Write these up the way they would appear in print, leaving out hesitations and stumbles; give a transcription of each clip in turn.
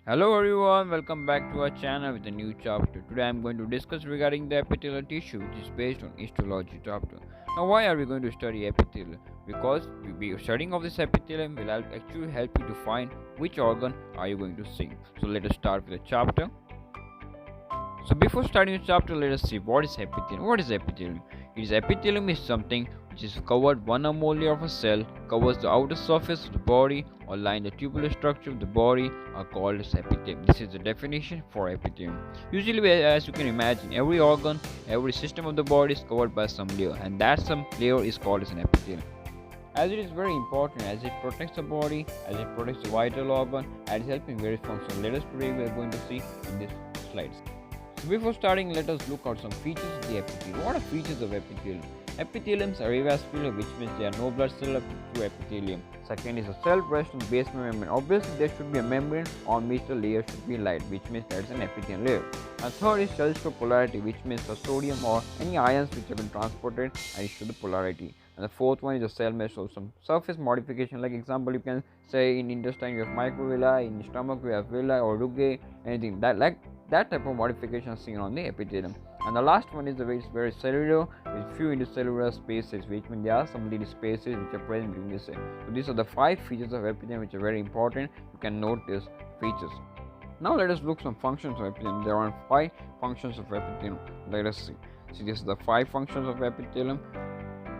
Hello everyone, welcome back to our channel with a new chapter. Today I am going to discuss regarding the epithelial tissue which is based on histology chapter. Now why are we going to study epithelium? Because studying of this epithelium will actually help you to find which organ are you going to see. So let us start with the chapter. So before starting the chapter, let us see what is epithelium. What is epithelium? Epithelium is something which is covered one or more layer of a cell, covers the outer surface of the body or line the tubular structure of the body are called as epithelium. This is the definition for epithelium. Usually, as you can imagine, every organ, every system of the body is covered by some layer, and that some layer is called as an epithelium. As it is very important, as it protects the body, as it protects the vital organ, and is helping various functions. Let us today we are going to see in this slides. So before starting, let us look at some features of the epithelium. What are features of epithelium? Epitheliums are avascular, which means there are no blood cells through epithelium. Second is a cell rests on the basement membrane. Obviously, there should be a membrane on which the layer should be light, which means there is an epithelial layer. And third is cells show polarity, which means the sodium or any ions which have been transported and show the polarity. And the fourth one is the cell may show some surface modification. Like example, you can say in intestine you have microvilli, in stomach you have villi or rugae, anything that type of modification is seen on the epithelium. And the last one is the very cellular with few intercellular spaces, which means there are some little spaces which are present between this. So these are the 5 features of epithelium which are very important. You can note these features. Now let us look some functions of epithelium. There are 5 functions of epithelium. Let us see. See, these are the 5 functions of epithelium,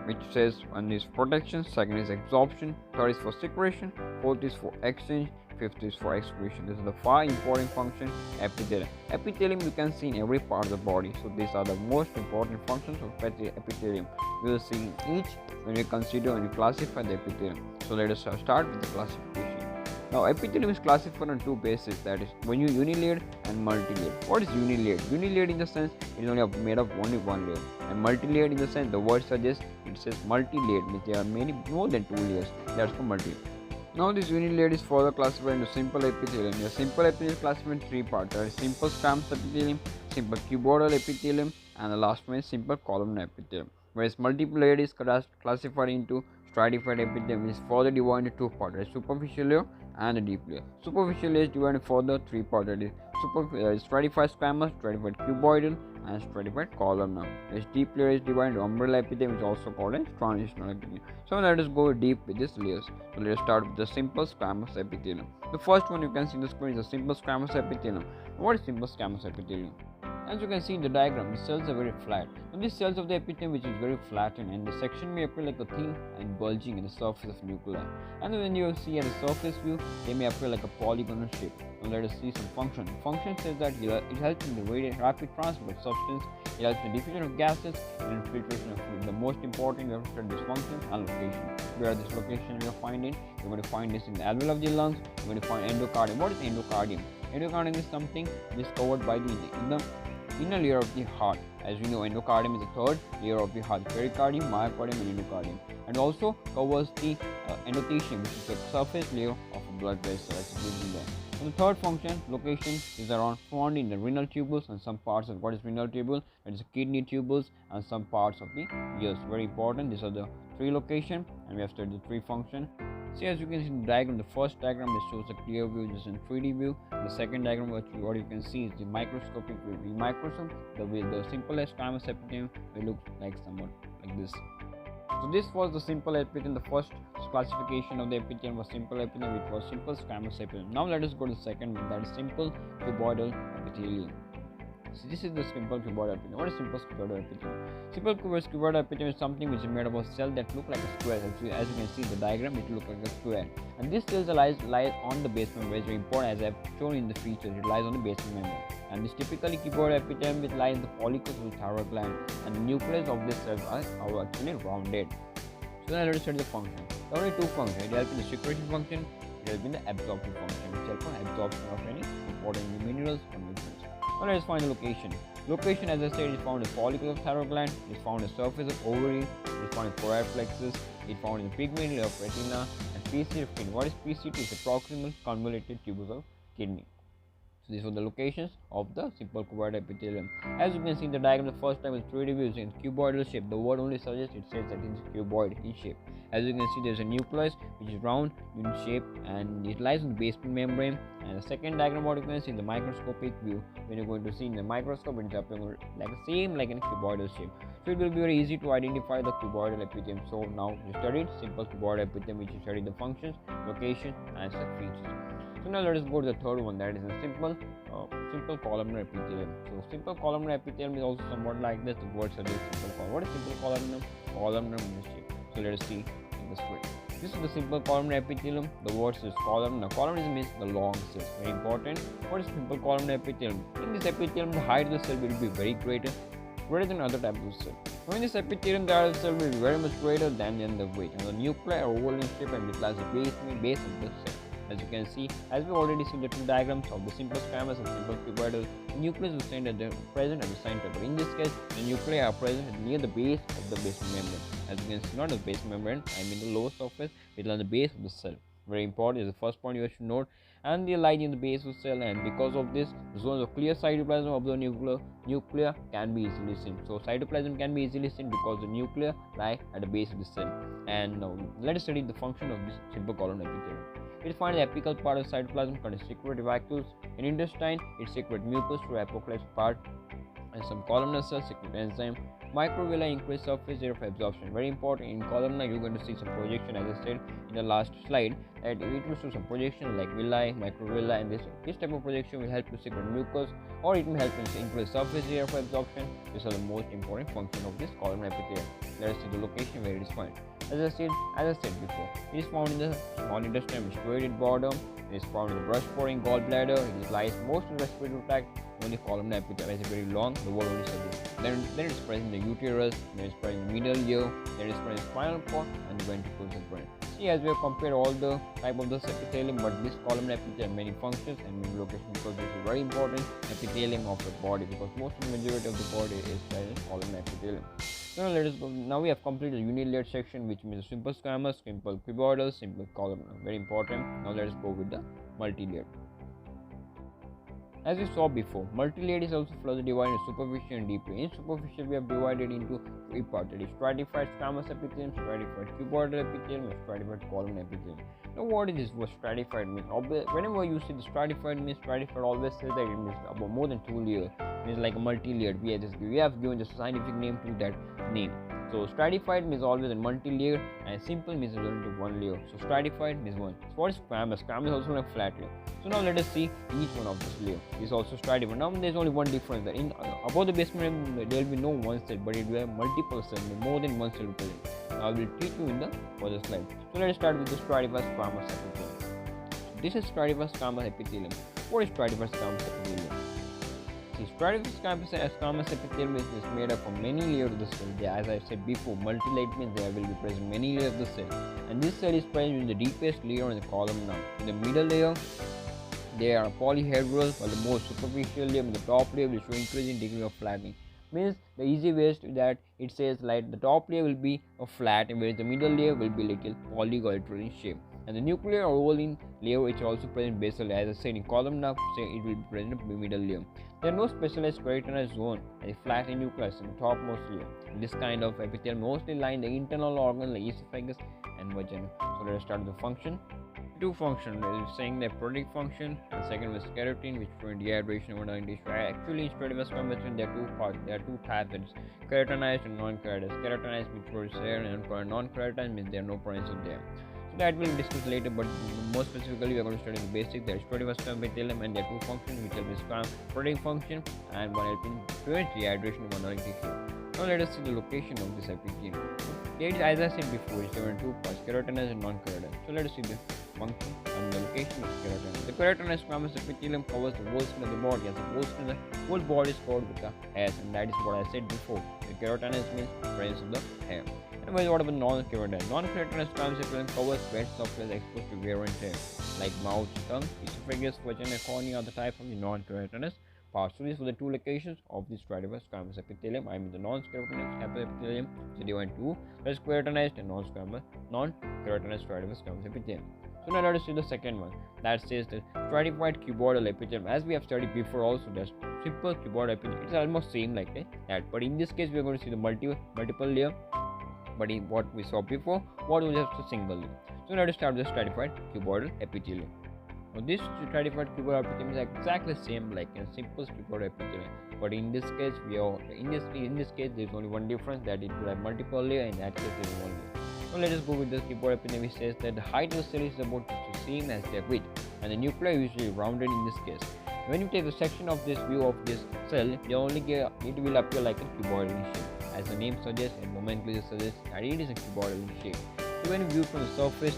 which says one is protection, second is absorption, third is for secretion, fourth is for exchange, fifth is for excretion. This is the 5 important functions epithelium. Epithelium you can see in every part of the body. So these are the most important functions of epithelium. We will see each when we consider and we classify the epithelium. So let us start with the classification. Now epithelium is classified on 2 bases, that is unilayered and multilayered. What is unilayered? Unilayered in the sense it is only made of only one layer, and multilayered in the sense the word suggests it says multi-layered, means there are many more than 2 layers. That's for multi-layered. Now this unilayered is further classified into simple epithelium. The simple epithelium is classified in 3 parts. There is simple squamous epithelium, simple cuboidal epithelium, and the last one is simple columnar epithelium. Whereas multiple layered is classified into stratified epithelium, is further divided into 2 parts. There is superficial layer and the deep layer. Superficial layer is divided further 3 parts. That is stratified squamous, stratified cuboidal, and stratified columnar. This deep layer is divided into umbrella epithelium, which is also called as transitional epithelium. So let us go deep with these layers. So let us start with the simple squamous epithelium. The first one you can see in the screen is the simple squamous epithelium. What is simple squamous epithelium? As you can see in the diagram, the cells are very flat. Now these cells of the epithelium which is very flattened, and the section may appear like a thin and bulging in the surface of nuclei. And when you see at the surface view, they may appear like a polygonal shape. Now let us see some function. Function says that it helps in the rapid transport of substance, it helps in diffusion of gases and infiltration of fluid. The most important, you have to study this function and location. Where this location you are finding, you're going to find this in the alveoli of the lungs, you're going to find endocardium. What is endocardium? Endocardium is something which is covered by the inner layer of the heart. As we know, endocardium is the third layer of the heart: pericardium, myocardium, and endocardium, and also covers the endothelium, which is the surface layer of a blood vessel. As it is there. And the third function, location, is found in the renal tubules and some parts of what is renal tubule, that is the kidney tubules and some parts of the ears. Very important. These are the 3 locations, and we have studied the 3 functions. See, as you can see in the diagram, the first diagram that shows a clear view, just in 3D view. The second diagram, what you can see is the microscopic view. In microscope, the simplest squamous epithelium will look like somewhat like this. So this was the simple epithelium. The first classification of the epithelium was simple epithelium, which was simple squamous epithelium. Now let us go to the second one, that is simple cuboidal epithelium. So this is the simple cuboidal epithelium. What is simple cuboidal epithelium? Simple cuboidal epithelium is something which is made of a cell that look like a square. As you can see in the diagram, it looks like a square. And this cell lies on the basement membrane. Very important, as I have shown in the features. It lies on the basement membrane. And this typically cuboidal epithelium which lies in the follicles of the thyroid gland. And the nucleus of this cells are actually rounded. So now let us study the function. There are only 2 functions. It helps in the secretion function. It helps in the absorption function, which helps in absorption of any important minerals or nutrients. Now let us find the location. Location, as I said, is found in the follicle of thyroid gland, it is found in the surface of ovary, it is found in choroid plexus, it is found in the pigment layer of retina, and PCT of kidney. What is PCT? It's a proximal convoluted tubules of kidney. So these were the locations of the simple cuboidal epithelium. As you can see in the diagram, the first time in 3D view is in cuboidal shape. The word only suggests it says that it is cuboid in shape. As you can see, there is a nucleus which is round in shape and it lies in the basement membrane. And the second diagram, what you can see in the microscopic view, when you're going to see in the microscope, it's appearing like the same like in cuboidal shape. So it will be very easy to identify the cuboidal epithelium. So now we studied simple cuboidal epithelium, which is studied the functions, location, and some features. So now let us go to the third one, that is a simple columnar epithelium. So simple columnar epithelium is also somewhat like this. The word suggests simple columnar. What is simple columnar? Columnar means shape. So let us see in the screen. This is the simple columnar epithelium. The word is columnar. Columnar means the long cells. Very important. What is simple columnar epithelium? In this epithelium, the height of the cell will be very greater than other types of cell. So in this epithelium, the height of the cell will be very much greater than the weight. And the nuclei are oval in shape and it lies the base of the cell. As you can see, as we already see the two diagrams of the simple squamous and simple cuboidal, the nucleus is present at the center, but in this case, the nuclei are present near the base of the basement membrane. As you can see, not the basement membrane, I mean the lower surface, it is on the base of the cell. Very important is the first point you should note, and they lie in the base of the cell, and because of this, the zones of clear cytoplasm of the nucleus can be easily seen. So cytoplasm can be easily seen because the nuclei lie at the base of the cell. And now let us study the function of this simple columnar epithelium. It finds the apical part of cytoplasm contains secrete vacuoles. In intestine, it secretes mucus through apocalypse part, and some columnar cells secrete enzyme. Microvilli increase surface area of absorption. Very important. In columnar, you're going to see some projection, as I said in the last slide, that it will show some projection like villi, microvilli, and this type of projection will help to secrete mucus, or it may help to increase surface area of absorption. These are the most important function of this columnar epithelium. Let us see the location where it is found. As I said before, it is found in the small intestine with striated bottom. It is found in the brush pouring gallbladder. It lies most in the respiratory tract. Only columnar epithelium is very long. The word only suggests. Then it is present in the uterus. Then it is present in the middle ear. Then it is present in the spinal cord and the ventricles and brain. See, as we have compared all the type of this epithelium, but this columnar epithelium has many functions and many locations because this is very important epithelium of the body, because most of the majority of the body is present in columnar epithelium. So let us go. Now we have completed the unilayered section, which means simple squamous, simple cuboidal, simple columnar. Very important. Now let us go with the multilayered. As we saw before, multilayered is also further divided into superficial and deep layer. In superficial, we have divided into three parts: that is stratified squamous epithelium, stratified cuboidal epithelium, and stratified columnar epithelium. Now, what is this? What stratified means? Whenever you see the stratified means, stratified always says that it means about more than 2 layers. It means like a multi-layered. We have given the scientific name to that name. So stratified means always a multi-layer, and simple means only one layer. So stratified means one. So what is squamous? Squamous is also like flat layer. So now let us see each one of this layer. Is also stratified. Now there is only one difference that in above the basement there will be no one cell, but it will have multiple cells, more than one cell present. I will teach you in the further slide. So let us start with the stratified squamous epithelium. This is stratified squamous epithelium. What is stratified squamous epithelium? See, stratified squamous epithelium is made up of many layers of the cell. As I said before, multi-layered means there will be present many layers of the cell, and this cell is present in the deepest layer in the columnar. In the middle layer, they are polyhedral, while the most superficial layer, the top layer, will show increasing degree of flattening. Means the easy way is that it says like the top layer will be a flat, and whereas the middle layer will be little polygonal in shape. And the nuclear or oval layer which also present basal, as I said in columnar, it will be present in the middle layer. There are no specialized keratinized zone and a flat nucleus in the topmost layer. This kind of epithelium mostly line the internal organs like esophagus and vagina. So let us start with the function. Two functions, saying the protective function, and second was keratin, which prevent dehydration of organ tissue. Actually, in stratified squamous there are two parts. There are two types, that is keratinized and non-keratinized. Keratinized means produce hair, and non-keratinized means there are no points there. So that we'll discuss later, but more specifically we are going to study the basic. There is stratified squamous epithelium, and there are two functions, which are the protective function and one helping prevent dehydration of organ tissue. Now let us see the location of this epithelium. As I said before, it's given two parts, keratinized and non-keratinized. So let us see the function and the location of keratin. The keratinized squamous epithelium covers the whole skin of the body, as the whole body is covered with the hairs, and that is what I said before. The keratinized means presence of the hair. And what about non-keratinized? Non-keratinized squamous epithelium covers wet surface exposed to wear and tear, like mouth, tongue, esophagus, vagina, cornea are the type of the non-keratinized parts. So these were the two locations of the stratified squamous epithelium. I mean the non-keratinized epithelium is divided into keratinized and non-keratinized stratified squamous epithelium. So now let us see the second one that says the stratified cuboidal epithelium. As we have studied before also, there's simple cuboidal epithelium. It's almost same like that, but in this case we are going to see the multiple layer. But in what we saw before, what was just a single layer. So now let us start with the stratified cuboidal epithelium. Now this stratified cuboidal epithelium is exactly the same like a simple cuboidal epithelium, but in this case in this case there is only one difference, that it will have multiple layer. In that case there is one layer. So let us go with the cuboidal epithelium, which says that the height of the cell is about the same as their width, and the nuclei is usually rounded in this case. When you take a section of this view of this cell, it will appear like a cuboidal in shape. As the name suggests and nomenclature suggests that it is a cuboidal in shape. So when viewed from the surface,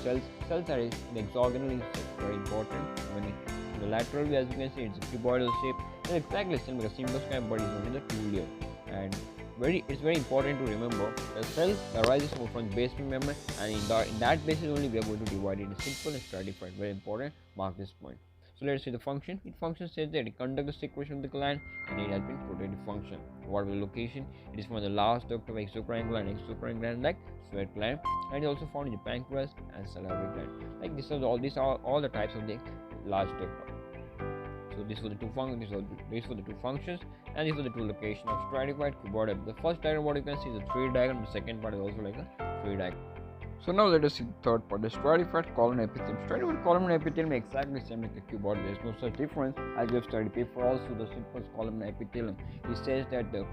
cells are in hexagonal in shape. Very important. When in the lateral view, as you can see, it's a cuboidal shape. It's exactly the same like a simple square, but it's only the two layer. And it's very important to remember the cell arises from the basement membrane, and in that basis only we are going to divide it into simple and stratified. Very important. Mark this point. So let's see the function. Its function says that it conducts the secretion of the gland, and it has been protective function. What is the location? It is from the last duct of exocrine gland and exocrine gland like sweat gland, and it is also found in the pancreas and salivary gland. Like these are all the types of the large duct. So these were the two functions. These were the two functions, and these were the two locations of stratified cuboidal. The first diagram, what you can see, is a tree diagram. The second part is also like a tree diagram. So now let us see the third part, the stratified columnar epithelium. Stratified columnar epithelium is exactly the same like a cuboid. There is no such difference, as we have studied before. Also, the simple columnar epithelium. It says that the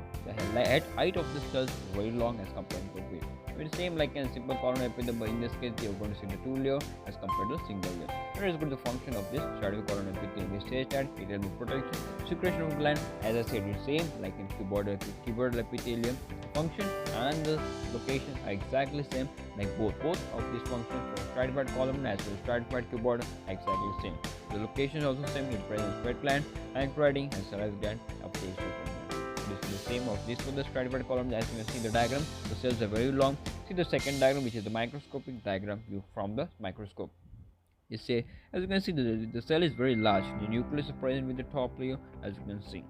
height of the cells is very long as compared to width. It is same like a simple columnar epithelium, but in this case you are going to see the two layer as compared to single layer. Let us go to the function of this stratified columnar epithelium. It says that it has protection, secretion of gland. As I said, it is same like in cuboidal epithelium. Function and the location are exactly the same, like both of these functions for stratified columnar as well as stratified cuboidal are exactly the same. The location is also same. It presents sweat gland, pancreatic and salivary gland of the This is the same of this for the stratified columnar. As you can see the diagram, the cells are very long. See the second diagram, which is the microscopic diagram view from the microscope. You see, as you can see, the cell is very large. The nucleus is present with the top layer, as you can see.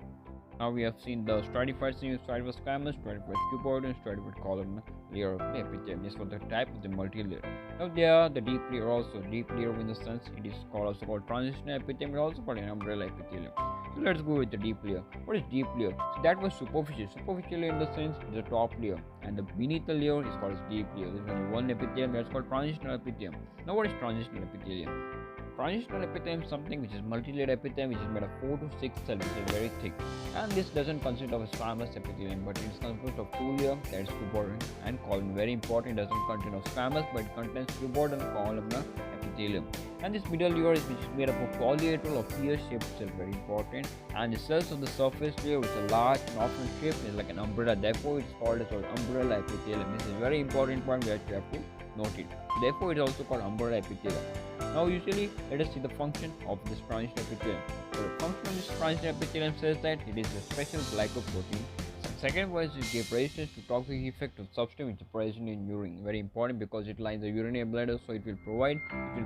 Now we have seen the stratified squamous, stratified cuboidal, and stratified columnar layer of the epithelium. This for the type of the multi-layer. Now there are the deep layer also. Deep layer in the sense it is also called transitional epithelium, also called an umbrella epithelium. So let's go with the deep layer. What is deep layer? So that was superficial. Superficial layer in the sense is the top layer, and the beneath the layer is called as deep layer. There is only one epithelium that's called transitional epithelium. Now what is transitional epithelium? Transitional epithelium is something which is multi-layered epithelium, which is made of 4 to 6 cells, which is very thick. And this doesn't consist of a squamous epithelium, but it consists of two layers, that is cuboidal and columnar. Very important, it doesn't contain of squamous, but it contains cuboidal and columnar epithelium. And this middle layer is which is made up of polyhedral or pear-shaped cells, very important. And the cells of the surface layer, which are large and often shaped, is like an umbrella. Therefore, it's called as umbrella epithelium. This is a very important point where you have to note it. Therefore, it is also called umbrella epithelium. Now, usually, let us see the function of this transitional epithelium. So, the function of this transitional epithelium says that it is a special glycoprotein. Second was it gives resistance to toxic effect of substance which is present in urine. Very important because it lines the urinary bladder, so it will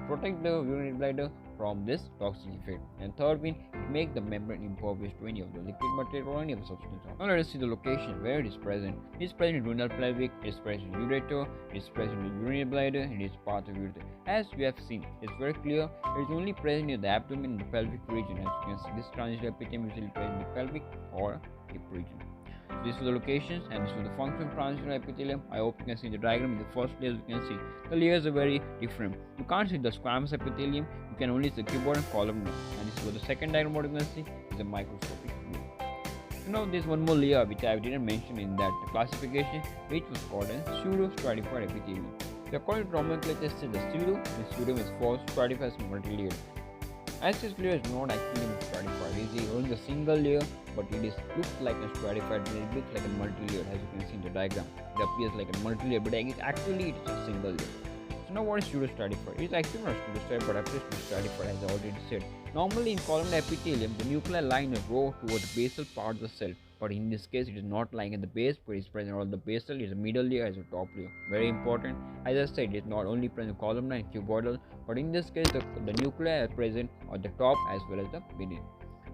protect the urinary bladder from this toxic effect. And third one, it makes the membrane impervious to any of the liquid material or any of the substance. Now let us see the location where it is present. It is present in renal pelvic, it is present in ureter, it is present in urinary bladder, and it is part of ureter. As we have seen, it is very clear it is only present in the abdomen and the pelvic region. As you can see, this transitional epithelium is usually present in the pelvic or hip region. So these were the locations and this was the function of transitional epithelium. I hope you can see the diagram. In the first layer, you can see the layers are very different. You can't see the squamous epithelium, you can only see the cuboid and columnar. And this is the second diagram. What you can see is a microscopic view. So now there's one more layer which I didn't mention in that classification, which was called a pseudo-stratified epithelium. So according to nomenclature, the pseudo is for stratified multi-layered. As this layer is not actually stratified, it is only a single layer, but it looks like a stratified, but it looks like a multi-layer. As you can see in the diagram, it appears like a multi-layer, but actually it is a single layer. So now what is pseudo-stratified? It is actually not pseudo-stratified, but appears to be stratified, as I already said. Normally in columnar epithelium, the nuclei lie in a row towards the basal part of the cell. But in this case, it is not lying at the base, but it is present on the basal, it is a middle layer as a top layer. Very important. As I said, it is not only present in columnar and cuboidal, but in this case, the nuclei are present on the top as well as the beneath.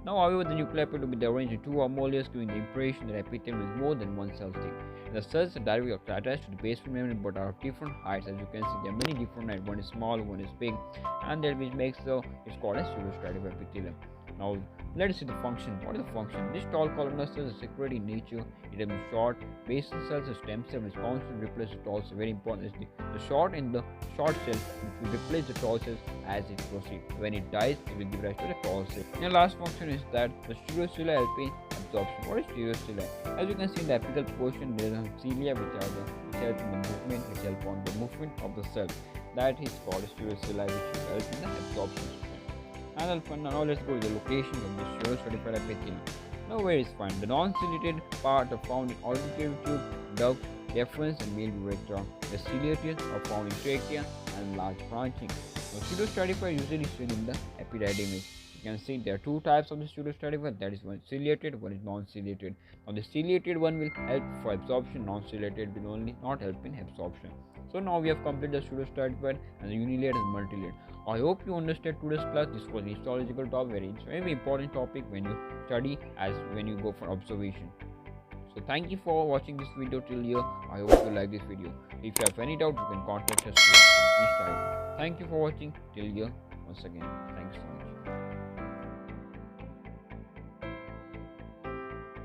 Now, however, the nuclear epithelium will be arranged in two or more layers, giving the impression that epithelium is more than one cell thick. The cells are directly attached to the basement membrane but are of different heights. As you can see, there are many different heights. One is small, one is big, and that which makes it's called as pseudostratified epithelium. Now, let us see the function. What is the function? This tall columnar cells are secreted in nature. It has been short. Basal cells are stem cells responsible to replace the tall cells. Very important is the short and the short cell which will replace the tall cells as it proceeds. When it dies, it will give rise to the tall cell. The last function is that the pseudocylia help in absorption. What is pseudocylia? As you can see in the apical portion, there are cilia which help in the movement, which help on the movement of the cell. That is called pseudocylia, which will help in the absorption. Now let's go to the location of the pseudostratified epithelium. Now where is found? The non-ciliated part are found in auditory tube, duct, deferens and male urethra. The ciliated are found in trachea and large branching. The pseudostratified usually seen in the epididymis. You can see there are two types of the pseudostratified, that is one ciliated, one is non-ciliated. Now the ciliated one will help for absorption, non-ciliated will only not help in absorption. So now we have completed the pseudostratified and the unilayered and multilayered. I hope you understood today's class. This was an histological topic, very important topic when you study as when you go for observation. So thank you for watching this video till here. I hope you like this video. If you have any doubt, you can contact us through Instagram. Thank you for watching till here. Once again, thanks so much.